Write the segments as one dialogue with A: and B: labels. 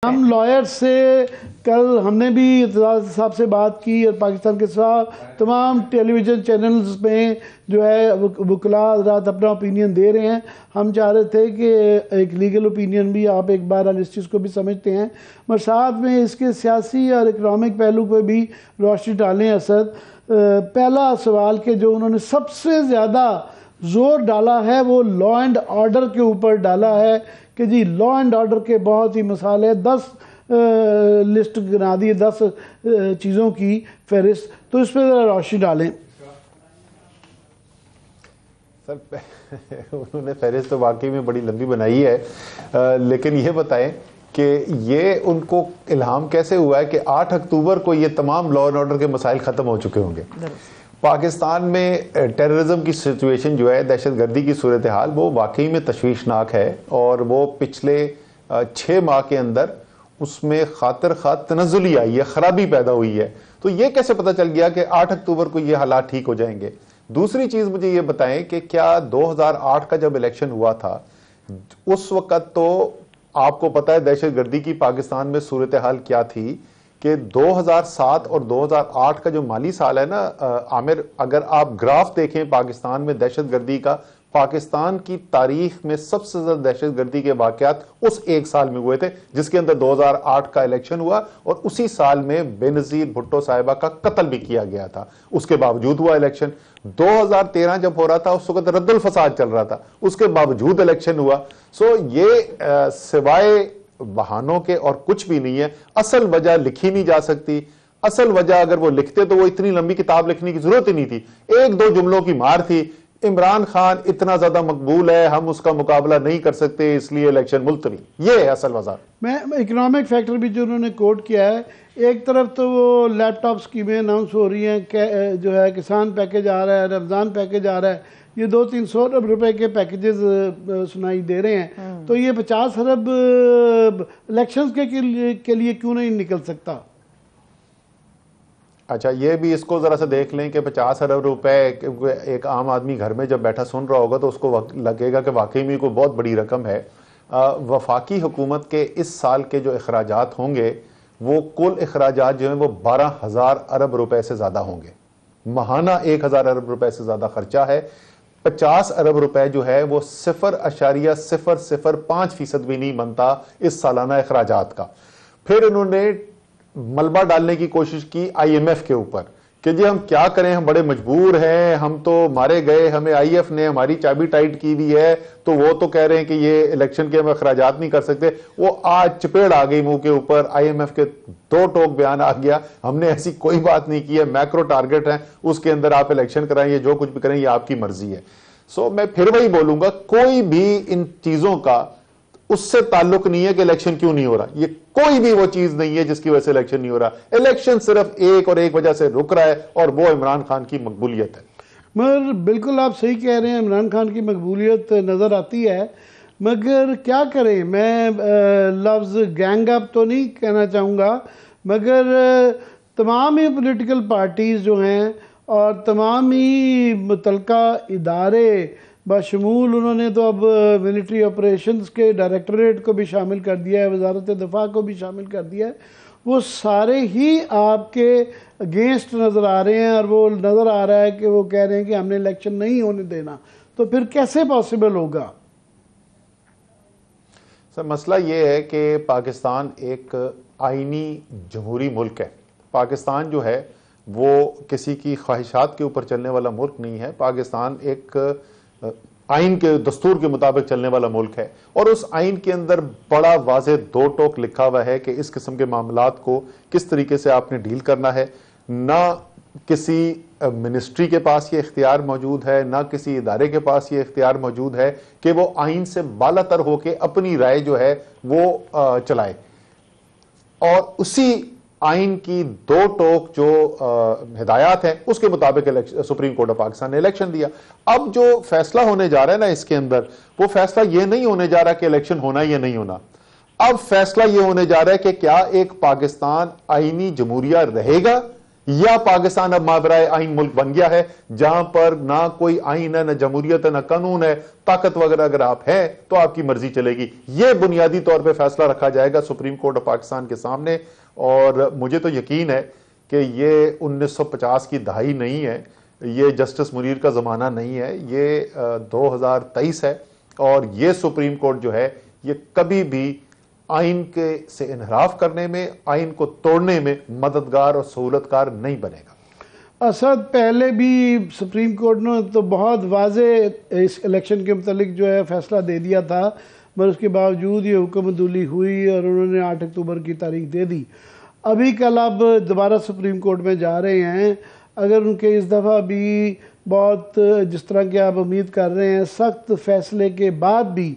A: हम लॉयर से कल हमने भी इत्तेज़ाज़ साहब से बात की और पाकिस्तान के साथ तमाम टेलीविज़न चैनल्स में जो है वकला हज़रात अपना ओपिनियन दे रहे हैं। हम चाह रहे थे कि एक लीगल ओपिनियन भी आप एक बार इस चीज़ को भी समझते हैं, मगर साथ में इसके सियासी और इकनॉमिक पहलू पर भी रोशनी डालें। असद पहला सवाल के जो उन्होंने सबसे ज़्यादा ज़ोर डाला है वो लॉ एंड ऑर्डर के ऊपर डाला है कि जी लॉ एंड ऑर्डर के बहुत ही मसाले, 10 लिस्ट गिना दी, 10 चीज़ों की फहरिस्त, तो इस पर ज़रा रोशनी डालें।
B: सर उन्होंने फहरिस्त तो वाकई में बड़ी लंबी बनाई है, लेकिन ये बताएं कि ये उनको इल्हाम कैसे हुआ है कि 8 अक्टूबर को ये तमाम लॉ एंड ऑर्डर के मसाइल ख़त्म हो चुके होंगे। पाकिस्तान में टेररिज्म की सिचुएशन जो है, दहशतगर्दी की सूरत हाल, वो वाकई में तशवीशनाक है और वो पिछले 6 माह के अंदर उसमें खातिर खा तनज़ुली आई है, ख़राबी पैदा हुई है। तो ये कैसे पता चल गया कि 8 अक्टूबर को ये हालात ठीक हो जाएंगे? दूसरी चीज़ मुझे ये बताएं कि क्या 2008 का जब इलेक्शन हुआ था उस वक़्त तो आपको पता है दहशतगर्दी की पाकिस्तान में सूरत हाल क्या थी कि 2007 और 2008 का जो माली साल है ना आमिर, अगर आप ग्राफ देखें पाकिस्तान में दहशतगर्दी का, पाकिस्तान की तारीख में सबसे ज्यादा दहशतगर्दी के वाकयात उस एक साल में हुए थे जिसके अंदर 2008 का इलेक्शन हुआ और उसी साल में बेनजीर भुट्टो साहिबा का कत्ल भी किया गया था। उसके बावजूद हुआ इलेक्शन। 2013 जब हो रहा था उस वक्त रद्दुल फसाद चल रहा था, उसके बावजूद इलेक्शन हुआ। सो ये सिवाय बहानों के और कुछ भी नहीं है। असल वजह लिखी नहीं जा सकती। असल वजह अगर वो लिखते तो वो इतनी लंबी किताब लिखने की जरूरत ही नहीं थी। 1-2 जुमलों की मार थी। इमरान खान इतना ज्यादा मकबूल है, हम उसका मुकाबला नहीं कर सकते, इसलिए इलेक्शन मुलतवी। ये है असल वजह।
A: मैं इकोनॉमिक फैक्टर भी जो उन्होंने कोट किया है, एक तरफ तो वो लैपटॉप स्कीमें अनाउंस हो रही हैं, जो है किसान पैकेज आ रहा है, रमज़ान पैकेज आ रहा है, ये 200-300 अरब रुपए के पैकेजेस सुनाई दे रहे हैं। तो ये 50 अरब इलेक्शंस के लिए क्यों नहीं निकल सकता?
B: अच्छा, ये भी इसको जरा सा देख लें कि 50 अरब रुपए एक आम आदमी घर में जब बैठा सुन रहा होगा तो उसको लगेगा कि वाकई में कोई बहुत बड़ी रकम है। वफाकी हुकूमत के इस साल के जो अखराजात होंगे वो कुल अखराजात जो हैं वो 12,000 अरब रुपए से ज़्यादा होंगे। माहाना 1,000 अरब रुपए से ज़्यादा खर्चा है। 50 अरब रुपए जो है वो 0.005% भी नहीं बनता इस सालाना अखराजात का। फिर उन्होंने मलबा डालने की कोशिश की IMF के ऊपर कि जी हम क्या करें, हम बड़े मजबूर हैं, हम तो मारे गए, हमें IMF ने हमारी चाबी टाइट की हुई है, तो वो तो कह रहे हैं कि ये इलेक्शन के हम अखराजात नहीं कर सकते। वो आज चपेड़ आ गई मुंह के ऊपर, IMF के 2 टोक बयान आ गया, हमने ऐसी कोई बात नहीं की है, मैक्रो टारगेट है, उसके अंदर आप इलेक्शन कराएं, जो कुछ भी करें ये आपकी मर्जी है। सो मैं फिर वही बोलूंगा, कोई भी इन चीजों का उससे ताल्लुक नहीं है कि इलेक्शन क्यों नहीं हो रहा। ये कोई भी वो चीज नहीं है जिसकी वजह से इलेक्शन नहीं हो रहा। इलेक्शन सिर्फ एक और एक वजह से रुक रहा है और वो इमरान खान की मकबूलियत है।
A: मगर बिल्कुल आप सही कह रहे हैं, इमरान खान की मकबूलियत नज़र आती है, मगर क्या करें। मैं लफ्ज़ गैंग अप तो नहीं कहना चाहूँगा, मगर तमाम ही पॉलिटिकल पार्टीज़ जो हैं और तमाम ही मुतलका इदारे बशमूल, उन्होंने तो अब मिलिट्री ऑपरेशंस के डायरेक्टरेट को भी शामिल कर दिया है, वजारत दफा को भी शामिल कर दिया है, वो सारे ही आपके अगेंस्ट नज़र आ रहे हैं और वो नज़र आ रहा है कि वो कह रहे हैं कि हमने इलेक्शन नहीं होने देना। तो फिर कैसे पॉसिबल होगा?
B: सर मसला ये है कि पाकिस्तान एक आईनी जमहूरी मुल्क है। पाकिस्तान जो है वो किसी की ख्वाहिशात के ऊपर चलने वाला मुल्क नहीं है। पाकिस्तान एक आइन के दस्तूर के मुताबिक चलने वाला मुल्क है और उस आइन के अंदर बड़ा वाज़ेह 2 टोक लिखा हुआ है कि इस किस्म के मामलात को किस तरीके से आपने डील करना है। ना किसी मिनिस्ट्री के पास ये इख्तियार मौजूद है, ना किसी इदारे के पास ये इख्तियार मौजूद है कि वो आइन से बालातर होकर अपनी राय जो है वो चलाए। और उसी आइन की 2 टोक जो हिदायत है उसके मुताबिक सुप्रीम कोर्ट ऑफ पाकिस्तान ने इलेक्शन दिया। अब जो फैसला होने जा रहा है ना इसके अंदर, वो फैसला ये नहीं होने जा रहा कि इलेक्शन होना या नहीं होना। अब फैसला ये होने जा रहा है कि क्या एक पाकिस्तान आईनी जमहूरिया रहेगा या पाकिस्तान अब माबराए आइन मुल्क बन गया है जहां पर ना कोई आइन है, ना जमहूरियत है, ना कानून है, ताकत वगैरह अगर आप है तो आपकी मर्जी चलेगी। यह बुनियादी तौर पर फैसला रखा जाएगा सुप्रीम कोर्ट ऑफ पाकिस्तान के सामने। और मुझे तो यकीन है कि ये 1950 की दहाई नहीं है, ये जस्टिस मुनीर का ज़माना नहीं है, ये 2023 है। और ये सुप्रीम कोर्ट जो है ये कभी भी आइन के से इनहराफ करने में, आइन को तोड़ने में मददगार और सहूलतकार नहीं बनेगा।
A: असद, पहले भी सुप्रीम कोर्ट ने तो बहुत वाजे इस इलेक्शन के मुतालिक जो है फैसला दे दिया था, मगर उसके बावजूद ये हुक्मदुली हुई और उन्होंने 8 अक्टूबर की तारीख दे दी। अभी कल अब दोबारा सुप्रीम कोर्ट में जा रहे हैं। अगर उनके इस दफ़ा भी बहुत जिस तरह के आप उम्मीद कर रहे हैं सख्त फैसले के बाद भी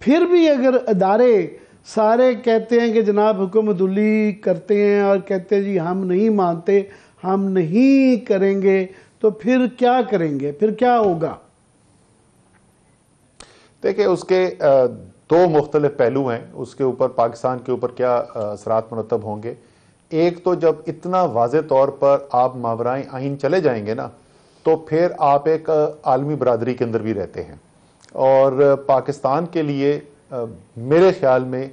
A: फिर भी अगर अदारे सारे कहते हैं कि जनाब हुक्मदुली करते हैं और कहते हैं जी हम नहीं मानते, हम नहीं करेंगे, तो फिर क्या करेंगे, फिर क्या होगा?
B: देखिए, उसके दो मुख्तलिफ पहलू हैं, उसके ऊपर पाकिस्तान के ऊपर क्या असरात मुरतब होंगे। एक तो जब इतना वाज़े तौर पर आप मावराए आइन चले जाएंगे ना, तो फिर आप एक आलमी बरादरी के अंदर भी रहते हैं और पाकिस्तान के लिए मेरे ख्याल में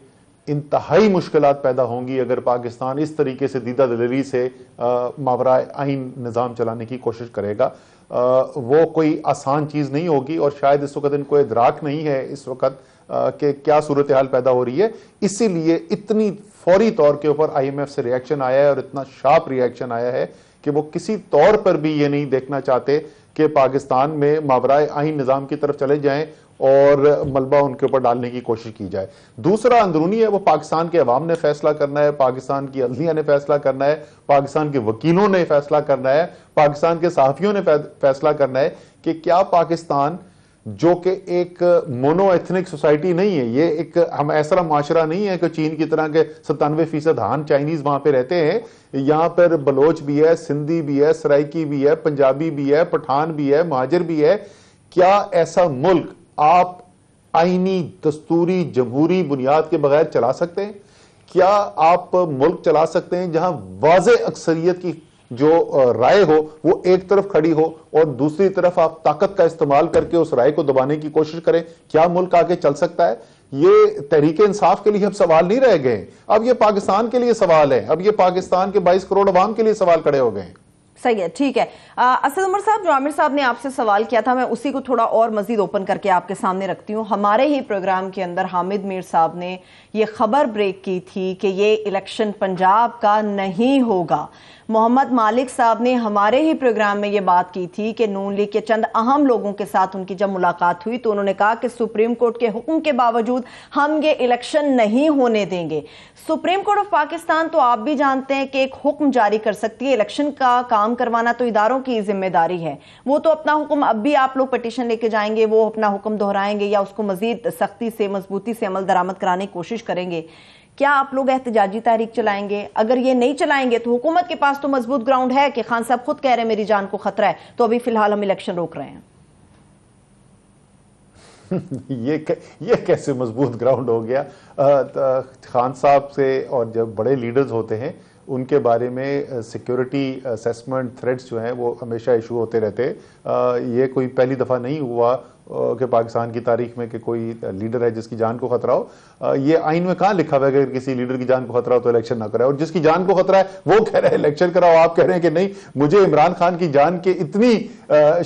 B: इंतहाई मुश्किलात पैदा होंगी अगर पाकिस्तान इस तरीके से दीदा दिलरी से मावराए आइन निज़ाम चलाने की कोशिश करेगा। वो कोई आसान चीज़ नहीं होगी और शायद इस वक्त इनको इदराक नहीं है इस वक्त कि क्या सूरत हाल पैदा हो रही है। इसीलिए इतनी फौरी तौर के ऊपर IMF से रिएक्शन आया है और इतना शार्प रिएक्शन आया है कि वो किसी तौर पर भी ये नहीं देखना चाहते कि पाकिस्तान में मावराए आइन निज़ाम की तरफ चले जाएं और मलबा उनके ऊपर डालने की कोशिश की जाए। दूसरा अंदरूनी है, वो पाकिस्तान के अवाम ने फैसला करना है, पाकिस्तान की अदलिया ने फैसला करना है, पाकिस्तान के वकीलों ने फैसला करना है, पाकिस्तान के सहाफ़ियों ने फैसला करना है कि क्या पाकिस्तान, जो कि एक मोनो एथनिक सोसाइटी नहीं है, ये एक हम ऐसा माशरा नहीं है कि चीन की तरह के 97% हान चाइनीज वहां पे रहते हैं। यहां पर बलोच भी है, सिंधी भी है, सराइकी भी है, पंजाबी भी है, पठान भी है, महाजर भी है। क्या ऐसा मुल्क आप आईनी, दस्तूरी, जमहूरी बुनियाद के बगैर चला सकते हैं? क्या आप मुल्क चला सकते हैं जहां वाज़े अक्सरियत की जो राय हो वो एक तरफ खड़ी हो और दूसरी तरफ आप ताकत का इस्तेमाल करके उस राय को दबाने की कोशिश करें? क्या मुल्क आगे चल सकता है? ये तहरीक इंसाफ के लिए अब सवाल नहीं रह गए, अब ये पाकिस्तान के लिए सवाल है, अब ये पाकिस्तान के 22 करोड़ अवाम के लिए सवाल खड़े हो गए हैं।
C: सही है, ठीक है। असद उमर साहब, जो आमिर साहब ने आपसे सवाल किया था, मैं उसी को थोड़ा और मजीद ओपन करके आपके सामने रखती हूँ। हमारे ही प्रोग्राम के अंदर हामिद मीर साहब ने ये खबर ब्रेक की थी कि ये इलेक्शन पंजाब का नहीं होगा। मोहम्मद मालिक साहब ने हमारे ही प्रोग्राम में ये बात की थी कि नून लीग के चंद अहम लोगों के साथ उनकी जब मुलाकात हुई तो उन्होंने कहा कि सुप्रीम कोर्ट के हुक्म के बावजूद हम ये इलेक्शन नहीं होने देंगे। सुप्रीम कोर्ट ऑफ पाकिस्तान, तो आप भी जानते हैं कि एक हुक्म जारी कर सकती है, इलेक्शन का काम करवाना तो इदारों की जिम्मेदारी है। वो तो अपना हुक्म, अब भी आप लोग पटिशन लेके जाएंगे, वो अपना हुक्म दोहराएंगे या उसको मजीद सख्ती से, मजबूती से अमल दरामद कराने की कोशिश करेंगे। क्या आप लोग एहतजाजी तहरीक चलाएंगे? अगर ये नहीं चलाएंगे तो हुकूमत के पास तो मजबूत ग्राउंड है कि खान साहब खुद कह रहे हैं मेरी जान को खतरा है, तो अभी फिलहाल हम इलेक्शन रोक रहे हैं।
B: ये कैसे मजबूत ग्राउंड हो गया? खान साहब से और जब बड़े लीडर्स होते हैं उनके बारे में सिक्योरिटी असेसमेंट थ्रेट्स जो हैं वो हमेशा इशू होते रहते हैं। ये कोई पहली दफ़ा नहीं हुआ कि पाकिस्तान की तारीख में कि कोई लीडर है जिसकी जान को खतरा हो। ये आइन में कहाँ लिखा हुआ है कि किसी लीडर की जान को खतरा हो तो इलेक्शन ना कराए, और जिसकी जान को खतरा है वो कह रहे हैं इलेक्शन कराओ, आप कह रहे हैं कि नहीं मुझे इमरान खान की जान की इतनी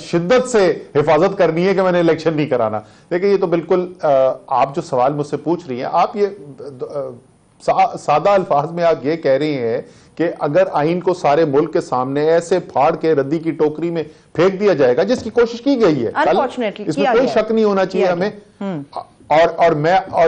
B: शिद्दत से हिफाजत करनी है कि मैंने इलेक्शन नहीं कराना। देखिए, ये तो बिल्कुल आप जो सवाल मुझसे पूछ रही हैं, आप ये सादा अल्फाज में आप ये कह रही हैं कि अगर आइन को सारे मुल्क के सामने ऐसे फाड़ के रद्दी की टोकरी में फेंक दिया जाएगा, जिसकी कोशिश की गई है, इसमें कोई शक नहीं होना चाहिए हमें। और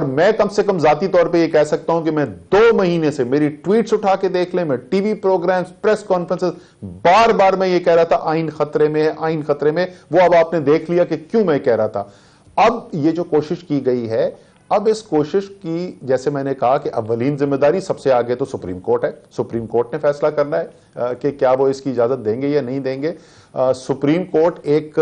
B: मैं कम से कम जाती तौर पे ये कह सकता हूं कि मैं 2 महीने से, मेरी ट्वीट्स उठा के देख लें, मैं टीवी प्रोग्राम्स, प्रेस कॉन्फ्रेंसेस, बार बार मैं ये कह रहा था आइन खतरे में है, आइन खतरे में। वो अब आपने देख लिया कि क्यों मैं कह रहा था। अब ये जो कोशिश की गई है, अब इस कोशिश की, जैसे मैंने कहा कि अव्वलीन जिम्मेदारी सबसे आगे तो सुप्रीम कोर्ट है। सुप्रीम कोर्ट ने फैसला करना है कि क्या वो इसकी इजाजत देंगे या नहीं देंगे। सुप्रीम कोर्ट एक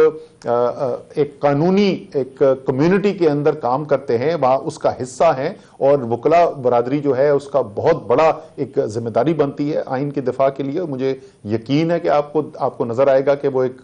B: कानूनी एक कम्युनिटी के अंदर काम करते हैं, वहां उसका हिस्सा है, और वकला बरादरी जो है उसका बहुत बड़ा एक जिम्मेदारी बनती है आइन के दिफा के लिए। मुझे यकीन है कि आपको नजर आएगा कि वो एक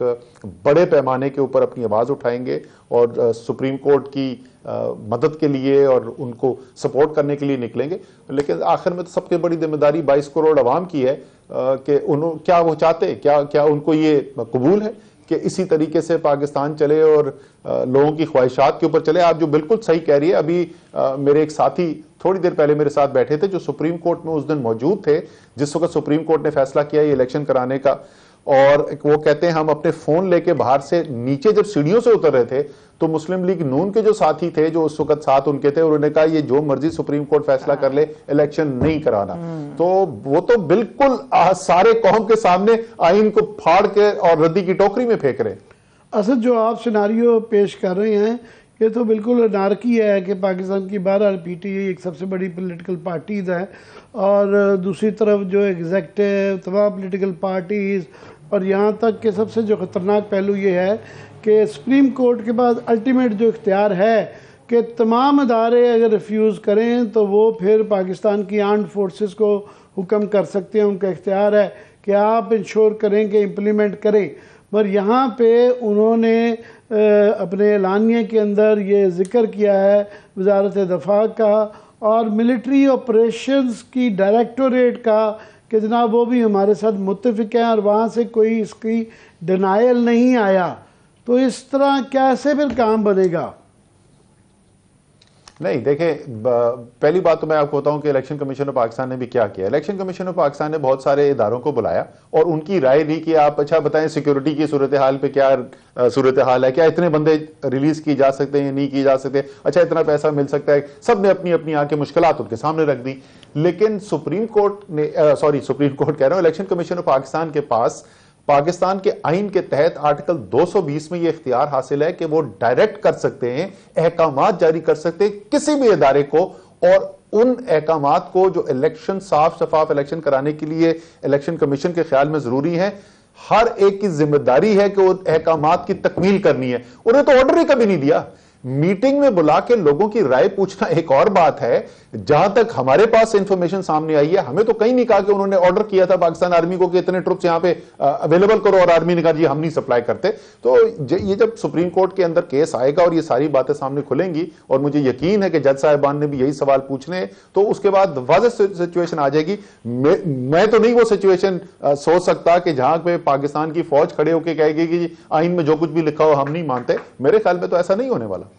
B: बड़े पैमाने के ऊपर अपनी आवाज उठाएंगे और सुप्रीम कोर्ट की मदद के लिए और उनको सपोर्ट करने के लिए निकलेंगे। लेकिन आखिर में तो सबसे बड़ी जिम्मेदारी 22 करोड़ अवाम की है कि क्या वो चाहते, क्या उनको ये कबूल है कि इसी तरीके से पाकिस्तान चले और लोगों की ख्वाहिशात के ऊपर चले। आप जो बिल्कुल सही कह रही है, अभी मेरे एक साथी थोड़ी देर पहले मेरे साथ बैठे थे जो सुप्रीम कोर्ट में उस दिन मौजूद थे जिस वक्त सुप्रीम कोर्ट ने फैसला किया ये इलेक्शन कराने का, और वो कहते हैं हम अपने फोन लेके बाहर से नीचे जब सीढ़ियों से उतर रहे थे तो मुस्लिम लीग नून के जो साथी थे जो उस वक्त साथ उनके थे, उन्होंने कहा ये जो मर्जी सुप्रीम कोर्ट फैसला कर ले, इलेक्शन नहीं कराना। तो वो तो बिल्कुल सारे कौम के सामने आइन को फाड़ के और रद्दी की टोकरी में फेंक रहे।
A: असद जो आप सिनारियो पेश कर रहे हैं ये तो बिल्कुल नारकी है कि पाकिस्तान की बहरहाल पीटीआई एक सबसे बड़ी पॉलिटिकल पार्टीज है और दूसरी तरफ जो एग्जेक्टिव तमाम पॉलिटिकल पार्टीज, और यहाँ तक कि सबसे जो ख़तरनाक पहलू ये है कि सुप्रीम कोर्ट के पास अल्टीमेट जो इख्तियार है कि तमाम अदारे अगर रिफ्यूज़ करें तो वो फिर पाकिस्तान की आर्म्ड फोर्सेस को हुक्म कर सकते हैं, उनका इख्तियार है कि आप इंश्योर करें कि इम्प्लीमेंट करें। पर यहाँ पे उन्होंने अपने एलानिया के अंदर ये जिक्र किया है वजारत दफा का और मिलिट्री ऑपरेशंस की डायरेक्टोरेट का कि जनाब वो भी हमारे साथ मुत्तफिक हैं और वहाँ से कोई इसकी डिनायल नहीं आया। तो इस तरह कैसे फिर काम बनेगा?
B: नहीं, देखें, पहली बात तो मैं आपको बताऊं कि इलेक्शन कमीशन ऑफ पाकिस्तान ने भी क्या किया। इलेक्शन कमीशन ऑफ पाकिस्तान ने बहुत सारे इदारों को बुलाया और उनकी राय ली कि आप अच्छा बताएं सिक्योरिटी की सूरत हाल पे क्या सूरत हाल है, क्या इतने बंदे रिलीज की जा सकते हैं या नहीं की जा सकते, अच्छा इतना पैसा मिल सकता है। सब ने अपनी अपनी आके मुश्किलात उनके सामने रख दी। लेकिन सुप्रीम कोर्ट कह रहा हूं, इलेक्शन कमीशन ऑफ पाकिस्तान के पास पाकिस्तान के आइन के तहत आर्टिकल 220 में यह इख्तियार हासिल है कि वो डायरेक्ट कर सकते हैं, अहकामात जारी कर सकते हैं किसी भी इदारे को, और उन अहकामात को जो इलेक्शन साफ शफाफ इलेक्शन कराने के लिए इलेक्शन कमीशन के ख्याल में जरूरी है, हर एक की जिम्मेदारी है कि वो अहकामात की तकमील करनी है। उन्हें तो ऑर्डर ही कभी नहीं दिया। मीटिंग में बुला के लोगों की राय पूछना एक और बात है। जहां तक हमारे पास इंफॉर्मेशन सामने आई है, हमें तो कहीं नहीं कहा कि उन्होंने ऑर्डर किया था पाकिस्तान आर्मी को कि इतने ट्रुप्स यहां पे अवेलेबल करो, और आर्मी ने कहा जी हम नहीं सप्लाई करते। तो ये जब सुप्रीम कोर्ट के अंदर केस आएगा और ये सारी बातें सामने खुलेंगी, और मुझे यकीन है कि जज साहिबान ने भी यही सवाल पूछने, तो उसके बाद वाज़ेह सिचुएशन आ जाएगी। मैं तो नहीं वो सिचुएशन सोच सकता कि जहां पे पाकिस्तान की फौज खड़े होकर कहेगी कि आइन में जो कुछ भी लिखा हो हम नहीं मानते। मेरे ख्याल में तो ऐसा नहीं होने वाला।